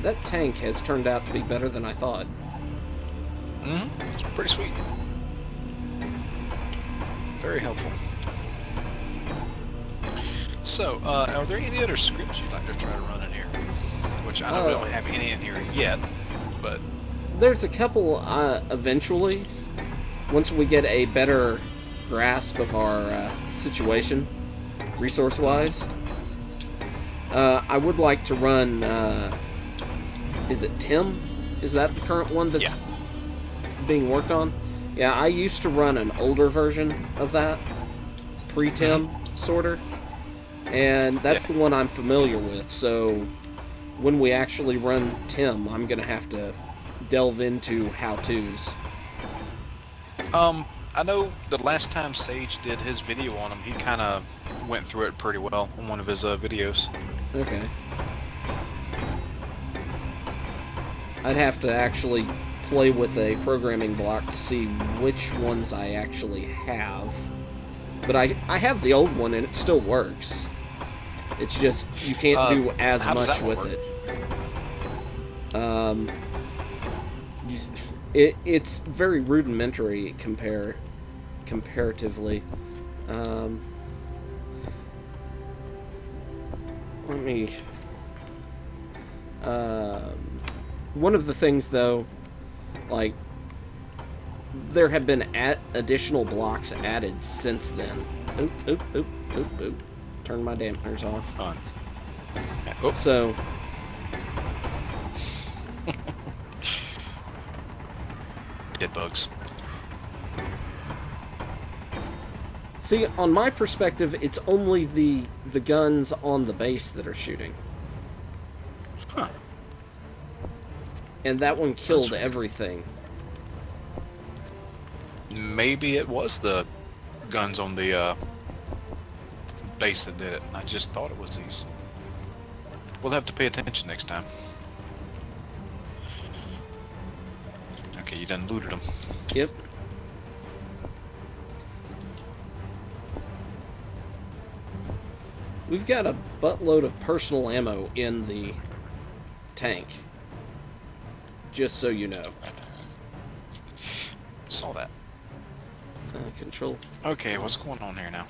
That tank has turned out to be better than I thought. It's pretty sweet. Very helpful. So, are there any other scripts you'd like to try to run in here? Which I know we don't have any in here yet, but... There's a couple eventually, once we get a better grasp of our situation, resource-wise. I would like to run, is it Tim? Is that the current one that's being worked on? Yeah, I used to run an older version of that, pre-Tim, sorter, and that's the one I'm familiar with, so when we actually run Tim, I'm going to have to delve into how-tos. I know the last time Sage did his video on him, he kind of went through it pretty well on one of his videos. Okay. I'd have to actually play with a programming block to see which ones I actually have. But I have the old one and it still works. It's just you can't do as much with it. It's very rudimentary comparatively. Let me... one of the things, though, like, there have been additional blocks added since then. Oop. Turn my dampeners off. Oh. So... Dead bugs. See, on my perspective, it's only the guns on the base that are shooting. Huh. And that one killed everything. Maybe it was the guns on the base that did it. I just thought it was these. We'll have to pay attention next time. Okay, you done looted them. Yep. We've got a buttload of personal ammo in the tank. Just so you know. Saw that. Control. Okay, what's going on here now?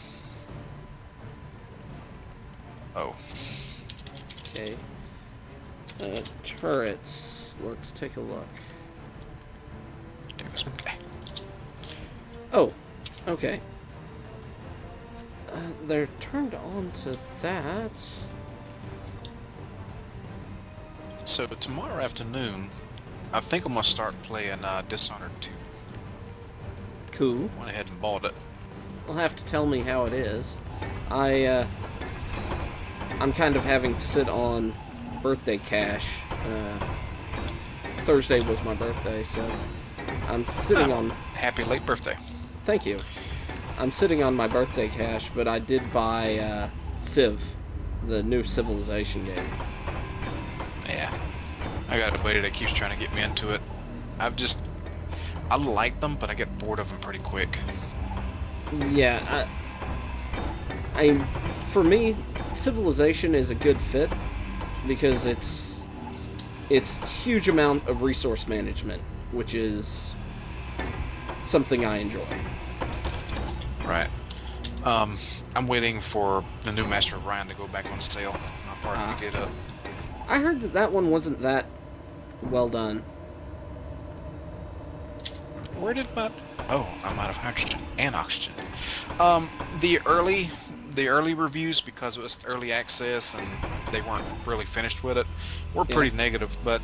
Oh. Okay. Turrets. Let's take a look. Oh, okay. They're turned on to that. So tomorrow afternoon, I think I'm gonna start playing Dishonored 2. Cool. Went ahead and bought it. You'll have to tell me how it is. I'm kind of having to sit on birthday cash. Thursday was my birthday, so I'm sitting on... Happy late birthday. Thank you. I'm sitting on my birthday cash, but I did buy Civ, the new Civilization game. Yeah. I got a buddy that keeps trying to get me into it. I like them, but I get bored of them pretty quick. Yeah, for me, Civilization is a good fit because it's huge amount of resource management, which is something I enjoy. Right. I'm waiting for the new Master of Ryan to go back on sale. My part to get up. I heard that one wasn't that well done. Where did my... Oh, I'm out of hydrogen and oxygen. The early reviews, because it was early access and they weren't really finished with it, were pretty negative, but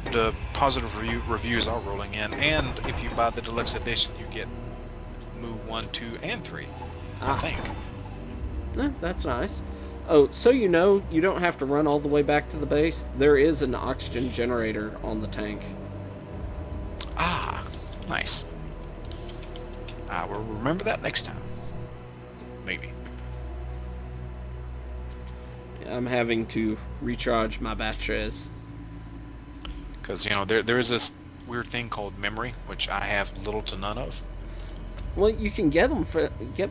positive reviews are rolling in. And if you buy the deluxe edition, you get Mu 1, 2, and 3, I think. That's nice. Oh, so you know, you don't have to run all the way back to the base. There is an oxygen generator on the tank. Ah, nice. We'll remember that next time. Maybe. I'm having to recharge my batteries. Because, you know, there is this weird thing called memory, which I have little to none of. Well, you can get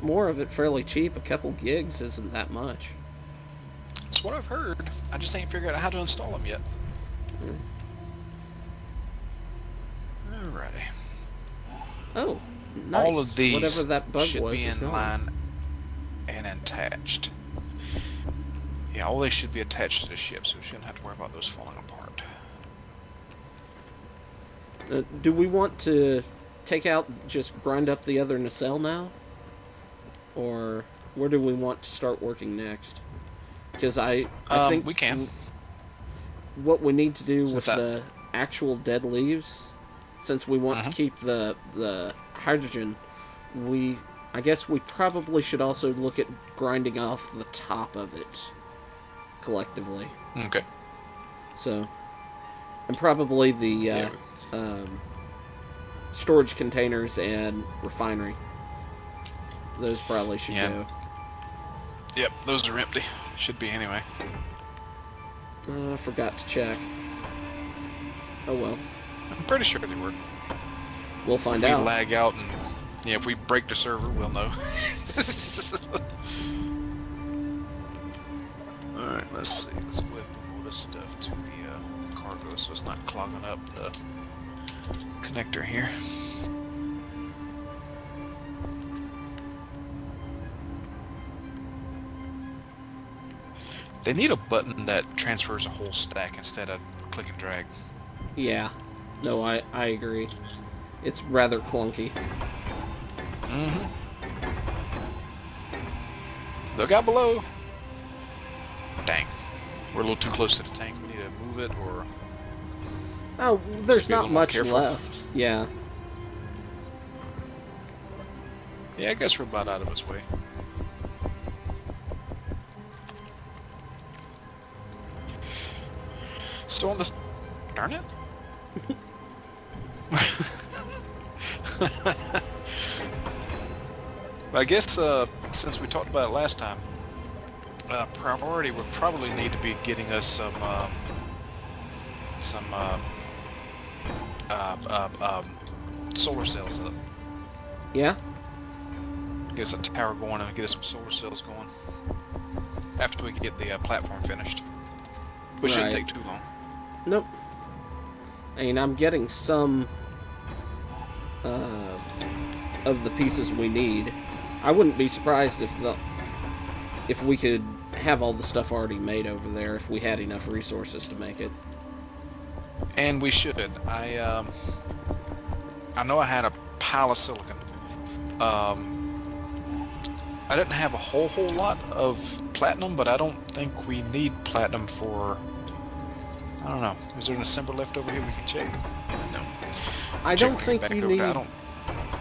more of it fairly cheap. A couple gigs isn't that much. That's what I've heard. I just ain't figured out how to install them yet. Alrighty. Oh, nice. All of these Whatever that bug should was be is in gone. line and attached. Yeah, all they should be attached to the ship, so we shouldn't have to worry about those falling apart. Do we want to take out, just grind up the other nacelle now? Or where do we want to start working next? Because I think we can. What we need to do Since with that- the actual dead leaves, since we want to keep the hydrogen, I guess we probably should also look at grinding off the top of it collectively. Okay. So, and probably the storage containers and refinery. Those probably should go. Yep, those are empty. Should be anyway. I forgot to check. Oh well. I'm pretty sure they were. We'll find If out. we lag out and yeah, if we break the server, we'll know. Alright, let's see. Let's whip all this stuff to the cargo so it's not clogging up the connector here. They need a button that transfers a whole stack instead of click and drag. Yeah. No, I agree. It's rather clunky. Mm-hmm. Look out below! Dang. We're a little too close to the tank. We need to move it or... Oh, there's be a not little more much careful. left. Yeah. Yeah, I guess we're about out of its way. So on this... Darn it. I guess, since we talked about it last time, priority would probably need to be getting us some solar cells up. Yeah? Get us a tower going and get us some solar cells going. After we get the platform finished. Which shouldn't Right. take too long. Nope. I mean, I'm getting some of the pieces we need. I wouldn't be surprised if we could have all the stuff already made over there if we had enough resources to make it. And we should. I know I had a pile of silicon. I didn't have a whole lot of platinum, but I don't think we need platinum for... I don't know. Is there an assembler left over here we can check? No. I Check don't when we think get back you over need there. I don't...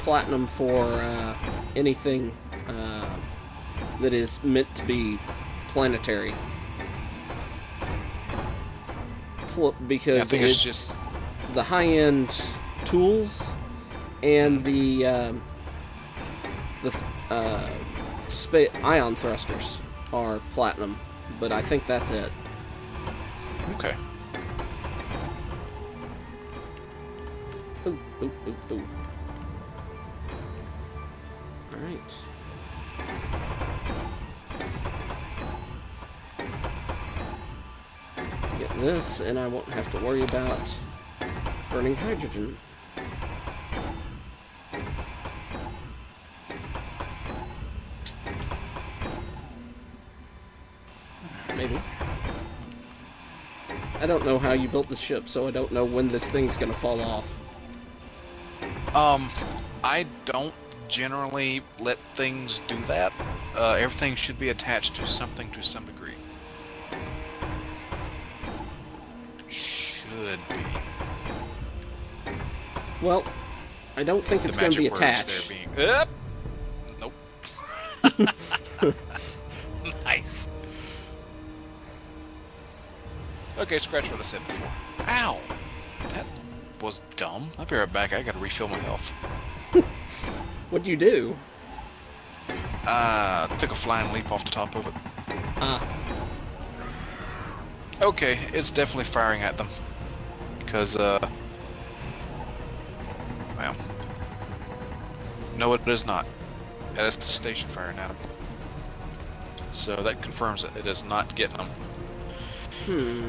platinum for anything that is meant to be planetary. Because I think it's just the high-end tools and the ion thrusters are platinum, but I think that's it. okay. Ooh, ooh, ooh, ooh. Alright. Get this, and I won't have to worry about burning hydrogen. Maybe. I don't know how you built the ship, so I don't know when this thing's gonna fall off. I don't generally let things do that. Everything should be attached to something to some degree. Should be. Well, I don't think it's The going to be magic words attached. there being... Nope. Nice. Okay, scratch what I said before. Ow! That was dumb. I'll be right back. I gotta refill my health. What'd you do? Took a flying leap off the top of it. Ah, Okay, it's definitely firing at them. Because, well... No, it is not. That is the station firing at them. So that confirms that it is not getting them. Hmm.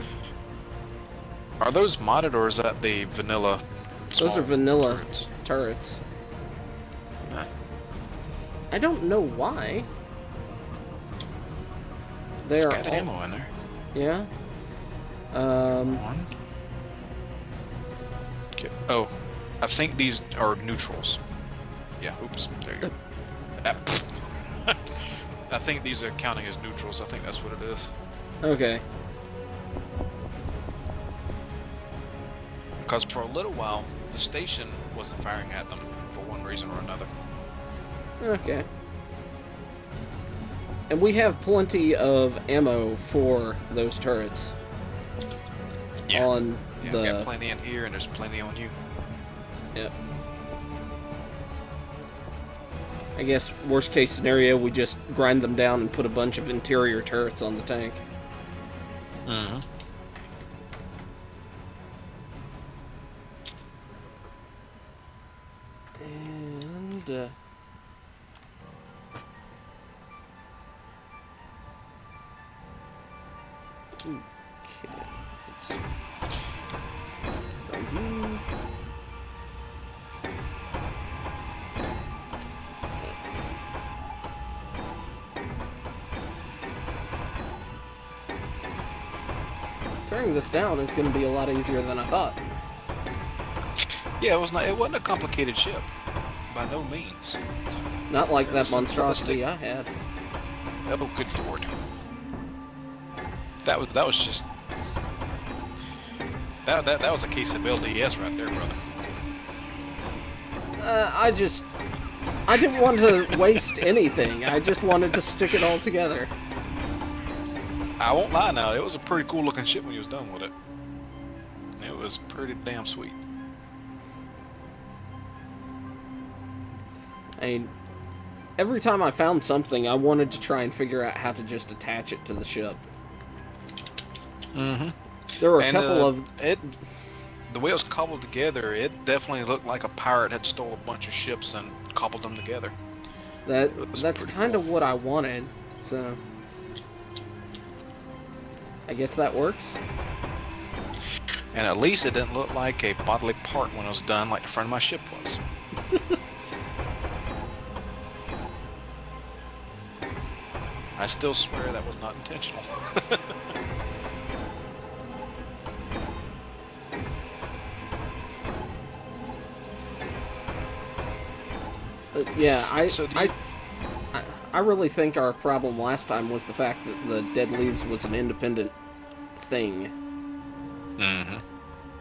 Are those modded, or is that the vanilla? Those are vanilla turrets? turrets. Huh. I don't know why. They It's are got all... ammo in there. Yeah. One. Okay. Oh, I think these are neutrals. Yeah. Oops. There you go. I think these are counting as neutrals. I think that's what it is. Okay. Because for a little while, the station wasn't firing at them for one reason or another. Okay. And we have plenty of ammo for those turrets. Yeah. On Yeah, the... we got plenty in here, and there's plenty on you. Yep. I guess worst case scenario, we just grind them down and put a bunch of interior turrets on the tank. Mm-hmm. And okay, let's see. Tearing this down is going to be a lot easier than I thought. Yeah, it was not. It wasn't a complicated ship, by no means. Not like It that was monstrosity simplistic. I had. Oh, good lord. That was just that was a case of LDS right there, brother. I didn't want to waste anything. I just wanted to stick it all together. I won't lie now, it was a pretty cool looking ship when you was done with it. It was pretty damn sweet. I mean, every time I found something, I wanted to try and figure out how to just attach it to the ship. Mm-hmm. There were a couple of... The way it was cobbled together, it definitely looked like a pirate had stole a bunch of ships and cobbled them together. That's kind of cool. what I wanted, so... I guess that works. And at least it didn't look like a bodily part when it was done like the front of my ship was. I still swear that was not intentional. Yeah, So I really think our problem last time was the fact that the Dead Leaves was an independent thing. Mm-hmm.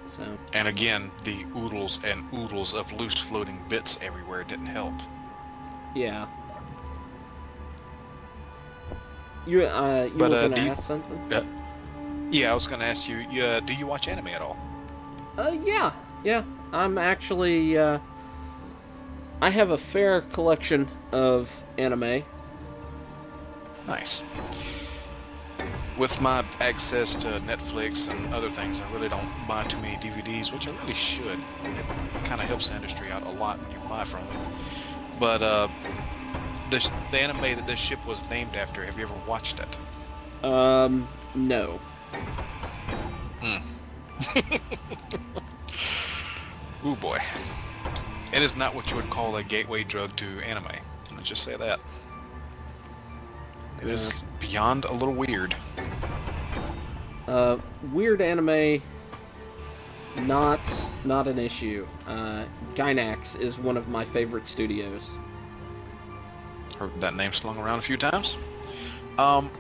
So... And again, the oodles and oodles of loose floating bits everywhere didn't help. Yeah. You were gonna ask something? Yeah, I was gonna ask you, do you watch anime at all? Yeah. I'm actually, I have a fair collection of anime. Nice. With my access to Netflix and other things, I really don't buy too many DVDs, which I really should. It kind of helps the industry out a lot when you buy from them. But the anime that this ship was named after, have you ever watched it? No. Ooh boy. It is not what you would call a gateway drug to anime. Let's just say that. It is beyond a little weird. Weird anime, not an issue. Gainax is one of my favorite studios. Heard that name slung around a few times. I'm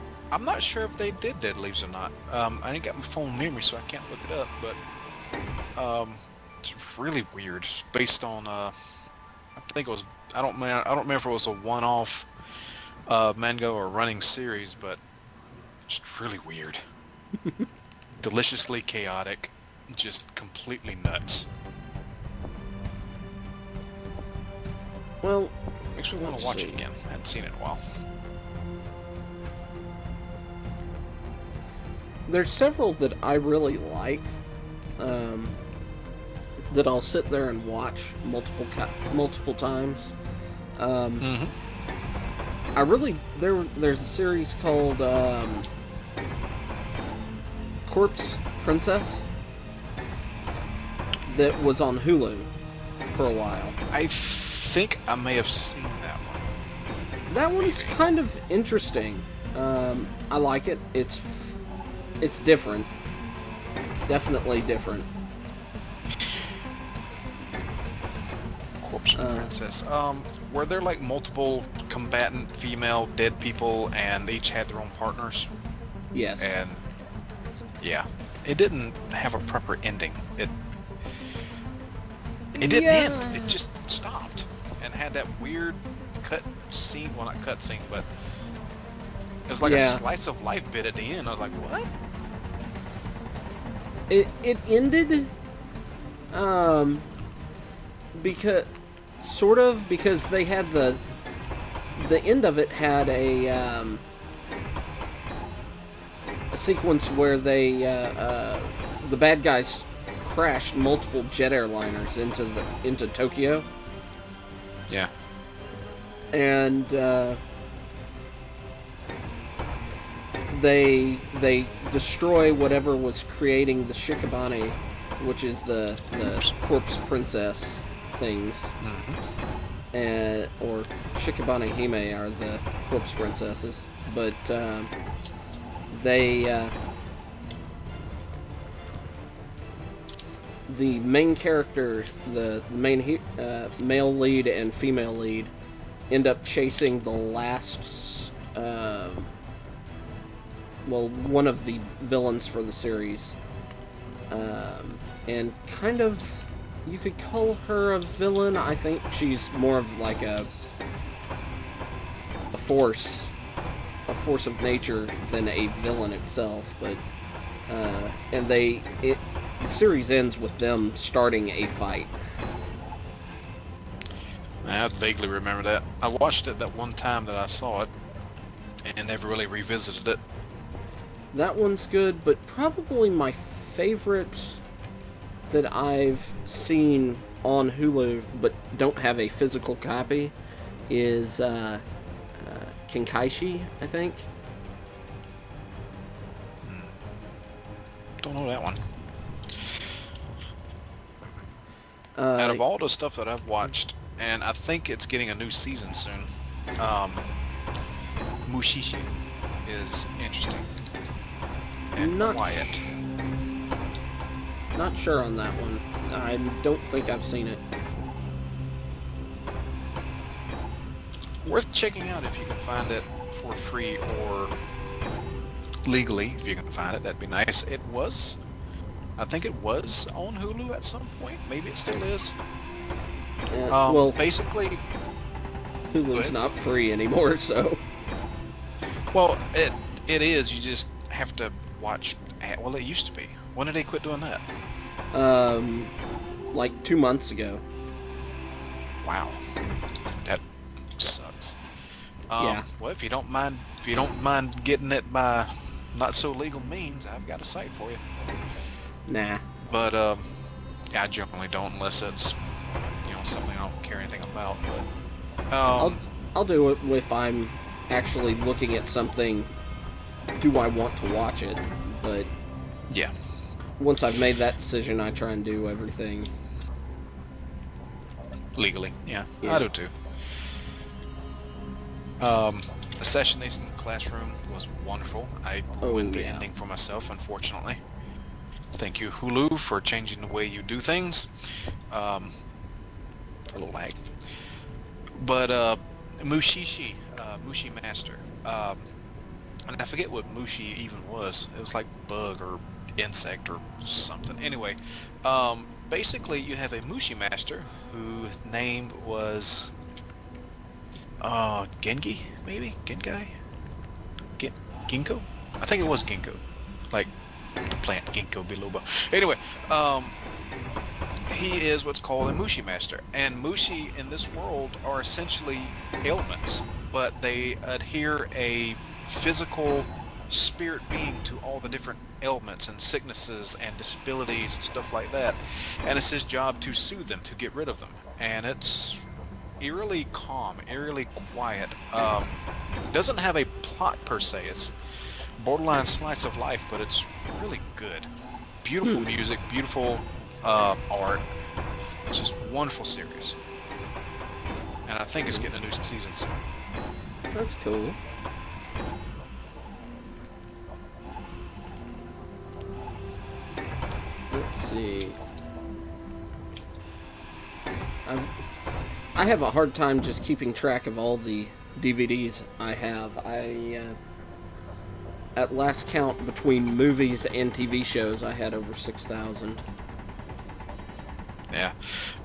not sure if they did Dead Leaves or not. I ain't got my phone near me, so I can't look it up, but it's really weird. It's based on I think it was, I don't remember if it was a one-off manga or running series, but just really weird. Deliciously chaotic, just completely nuts. Well, Makes me want to watch it again. I hadn't seen it in a while. There's several that I really like, that I'll sit there and watch multiple times. I really there's a series called Corpse Princess that was on Hulu for a while. I think I may have seen that one. That one's kind of interesting. I like it. It's different. Definitely different. Corpse Princess. Were there like multiple combatant female dead people and each had their own partners? Yes. And yeah, it didn't have a proper ending. It didn't end. It just stopped and had that weird cut scene. Well, not cut scene, but it was like a slice of life bit at the end. I was like, what? It ended because they had the end of it had a sequence where they the bad guys crashed multiple jet airliners into Tokyo. Yeah. And they destroy whatever was creating the Shikabane, which is the Corpse Princess things. Mm-hmm. Or Shikabane Hime are the Corpse Princesses. But the main character, the main male lead and female lead, end up chasing the last, one of the villains for the series, and kind of, you could call her a villain. I think she's more of like a force of nature than a villain itself. But the series ends with them starting a fight. I vaguely remember that. I watched it that one time that I saw it, and never really revisited it. That one's good, but probably my favorite that I've seen on Hulu but don't have a physical copy is Kinkaishi, I think. Don't know that one. Out of all the stuff that I've watched, and I think it's getting a new season soon, Mushishi is interesting and quiet. Not sure on that one. I don't think I've seen it. Worth checking out if you can find it for free or legally if you can find it. That'd be nice. I think it was on Hulu at some point. Maybe it still is. Basically, Hulu's not free anymore, so. Well, it is. You just have to watch. Well, it used to be. When did they quit doing that? Like 2 months ago. Wow, that sucks. Yeah. Well, if you don't mind getting it by not so legal means, I've got a site for you. Nah. But I generally don't unless it's something I don't care anything about. But I'll do it if I'm actually looking at something. Do I want to watch it? But yeah. Once I've made that decision, I try and do everything legally. Yeah. Yeah. I do too. Assassination Classroom was wonderful. I ruined the ending for myself, unfortunately. Thank you, Hulu, for changing the way you do things. A little lag. But Mushishi, Mushi Master. And I forget what Mushi even was. It was like bug or insect or something. Anyway, basically you have a Mushi Master whose name was Gengi, maybe? Gengai? Ginkgo? I think it was Ginkgo. Like the plant Ginkgo biloba. Anyway, he is what's called a Mushi Master. And Mushi in this world are essentially ailments, but they adhere a physical spirit being to all the different ailments and sicknesses and disabilities and stuff like that. And it's his job to soothe them, to get rid of them. And it's eerily calm, eerily quiet. Doesn't have a plot per se. It's borderline slice of life, but it's really good. Beautiful music, beautiful art. It's just a wonderful series. And I think it's getting a new season soon. That's cool. Let's see. I have a hard time just keeping track of all the DVDs I have. At last count, between movies and TV shows, I had over 6,000. Yeah.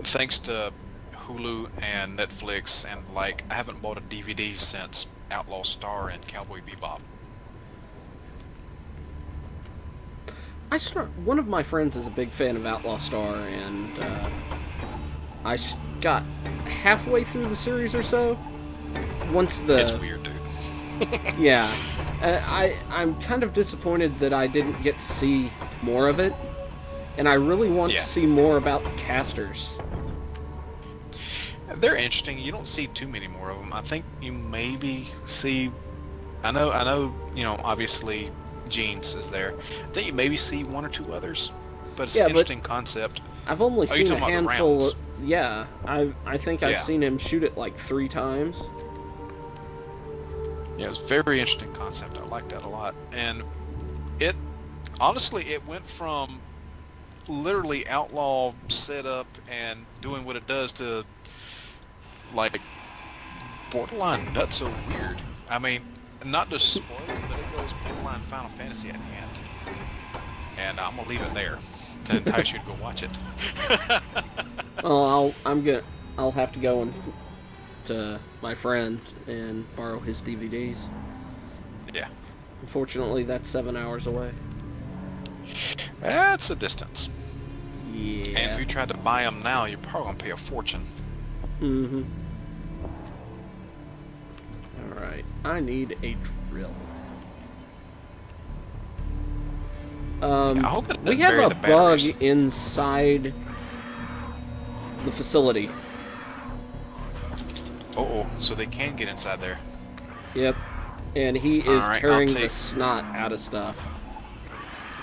Thanks to Hulu and Netflix and like, I haven't bought a DVD since Outlaw Star and Cowboy Bebop. One of my friends is a big fan of Outlaw Star, and I got halfway through the series or so. It's weird, dude. Yeah. I'm kind of disappointed that I didn't get to see more of it, and I really want to see more about the casters. They're interesting. You don't see too many more of them. I think you maybe see... I know, you know, obviously Jeans is there. I think you maybe see one or two others, but it's an interesting concept. I've only seen a handful. Yeah, I think I've seen him shoot it like 3 times. Yeah, it's a very interesting concept. I like that a lot. And it, honestly, it went from literally outlaw setup and doing what it does to, like, borderline nuts so weird. I mean, not to spoil it, but it goes borderline Final Fantasy at the end. And I'm gonna leave it there to entice you to go watch it. Well, I'll have to go to my friend and borrow his DVDs. Yeah. Unfortunately, that's 7 hours away. That's a distance. Yeah. And if you tried to buy them now, you're probably gonna pay a fortune. Mm-hmm. Alright, I need a drill. I hope it we doesn't have bury a the bug batteries. inside the facility. Uh-oh, so they can get inside there. Yep. And he is Alright, tearing the snot out of stuff.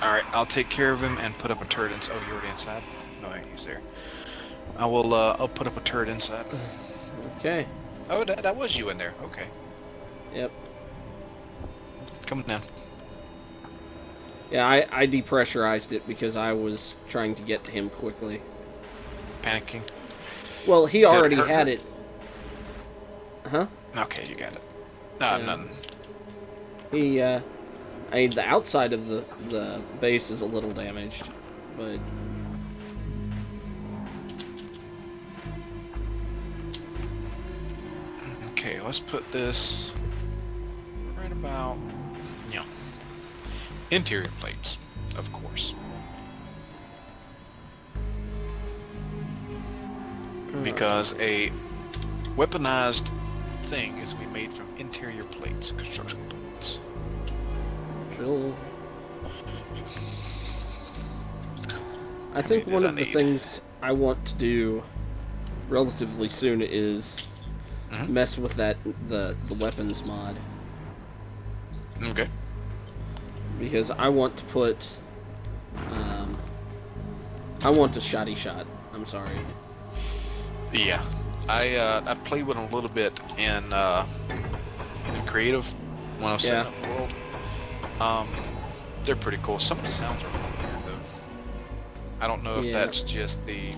Alright, I'll take care of him and put up a turret inside. Oh, you're already inside? No, he's there. I will, I'll put up a turret inside. Okay. Oh, that was you in there. Okay. Yep. Coming down. Yeah, I depressurized it because I was trying to get to him quickly. Panicking. Well, he already had it. Huh? Okay, you got it. No, nothing. He, I mean, the outside of the base is a little damaged, but... Okay, let's put this right about, you know, interior plates, of course. Because a weaponized thing is to be made from interior plates, construction components. Drill. I think one of the things I want to do relatively soon is mess with the weapons mod. Okay. Because I want to put I want a shoddy shot. I'm sorry. Yeah, I played with them a little bit in creative when I was setting up the world. They're pretty cool. Some of the sounds are a little weird though. I don't know if that's just the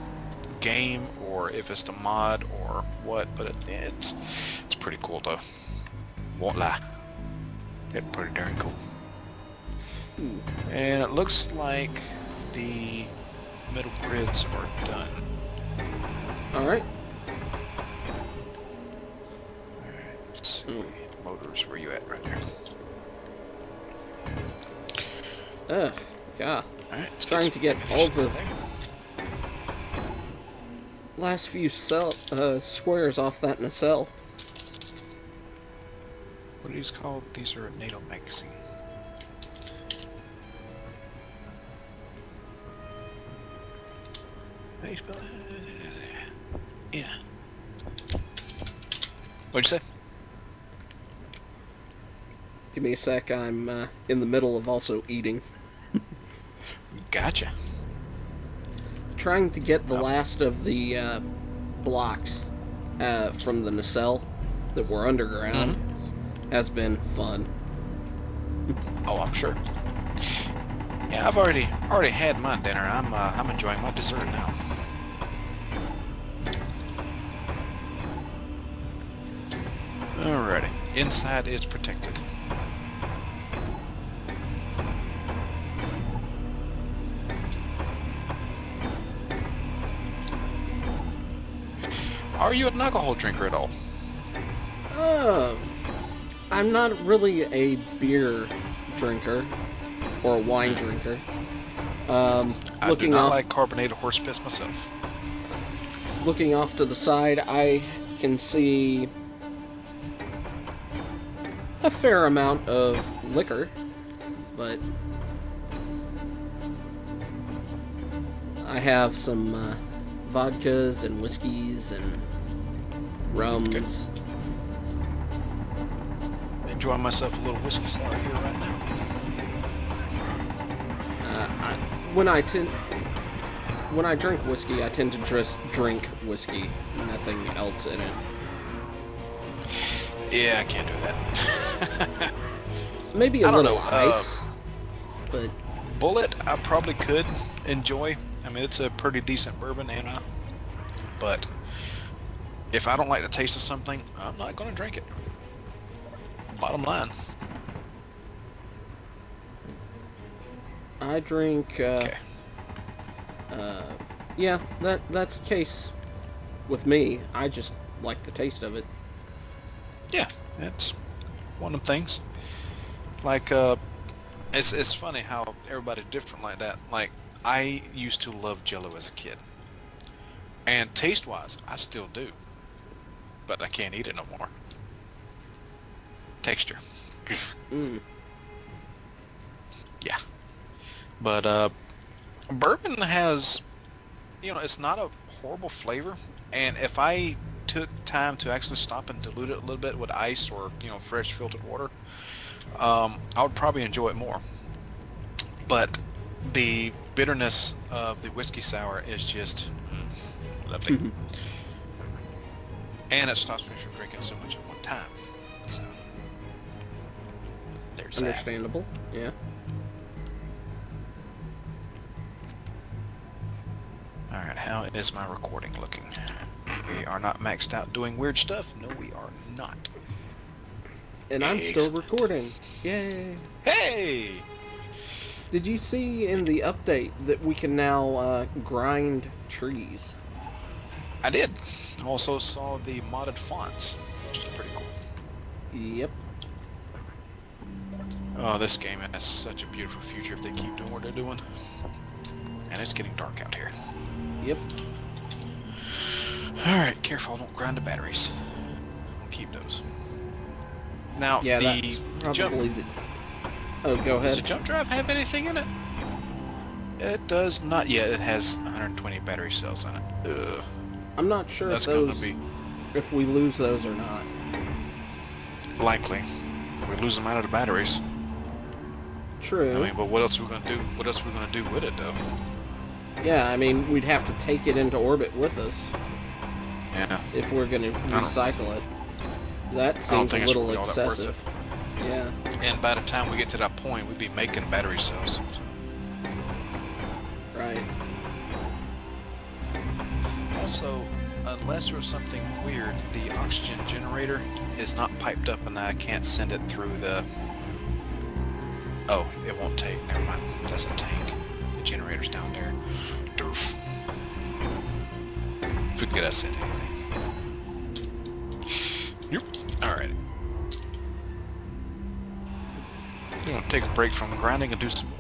game or if it's the mod or what, but it's pretty cool though. Won't lie. It's pretty darn cool. And it looks like the metal grids are done. Alright. Let's see. Motors, where you at right there? Ugh, God. Alright, Trying to get all the last few squares off that nacelle. What are these called? These are a NATO magazine. How do you spell it? Yeah. What'd you say? Give me a sec. I'm in the middle of also eating. Gotcha. Trying to get the Oh. last of the blocks from the nacelle that were underground has been fun. Oh, I'm sure. Yeah, I've already had my dinner. I'm enjoying my dessert now. Alrighty. Inside is protected. Are you an alcohol drinker at all? Uh, I'm not really a beer drinker or a wine drinker. I do Looking not off, like carbonated horse piss myself. looking off to the side, I can see a fair amount of liquor, but I have some vodkas and whiskeys and rums. Enjoying myself a little whiskey sour here right now. When I drink whiskey, I tend to just drink whiskey, nothing else in it. Yeah, I can't do that. Maybe a I don't little know, ice, but Bullet, I probably could enjoy. I mean, it's a pretty decent bourbon, but if I don't like the taste of something, I'm not going to drink it. Bottom line. I drink. Okay. Yeah, that's the case with me. I just like the taste of it. Yeah, it's one of them things. Like, it's funny how everybody's different like that. Like, I used to love Jello as a kid. And taste-wise, I still do. But I can't eat it no more. Texture. Mm. Yeah. But, bourbon has, it's not a horrible flavor. And if I took time to actually stop and dilute it a little bit with ice or, fresh filtered water, I would probably enjoy it more. But the bitterness of the whiskey sour is just lovely. And it stops me from drinking so much at one time. So, there's that. Understandable. Yeah. Alright, how is my recording looking? We are not maxed out doing weird stuff. No, we are not. And I'm still recording. Yay! Hey! Did you see in the update that we can now grind trees? I did. I also saw the modded fonts, which is pretty cool. Yep. Oh, this game has such a beautiful future if they keep doing what they're doing. And it's getting dark out here. Yep. Alright, careful, don't grind the batteries. I'll keep those. Now, Yeah, the that's jump... probably the... Oh, go ahead. Does the jump drive have anything in it? It does not yet. It has 120 battery cells in it. Ugh. I'm not sure That's if those... gonna be if we lose those or not. likely. We lose them out of the batteries. True. I mean, but what else are we gonna do? What else are we gonna do with it, though? Yeah, I mean, we'd have to take it into orbit with us Yeah. if we're going to recycle it. That seems a think it's little really all that worth excessive. Yeah. And by the time we get to that point, we'd be making battery cells. So. Right. Also, unless there's something weird, the oxygen generator is not piped up, and I can't send it through the. Oh, it won't take. Never mind. That's a tank. The generator's down there. Doof. Forget I said anything. Yep. Alright. I'm gonna take a break from grinding and do some more.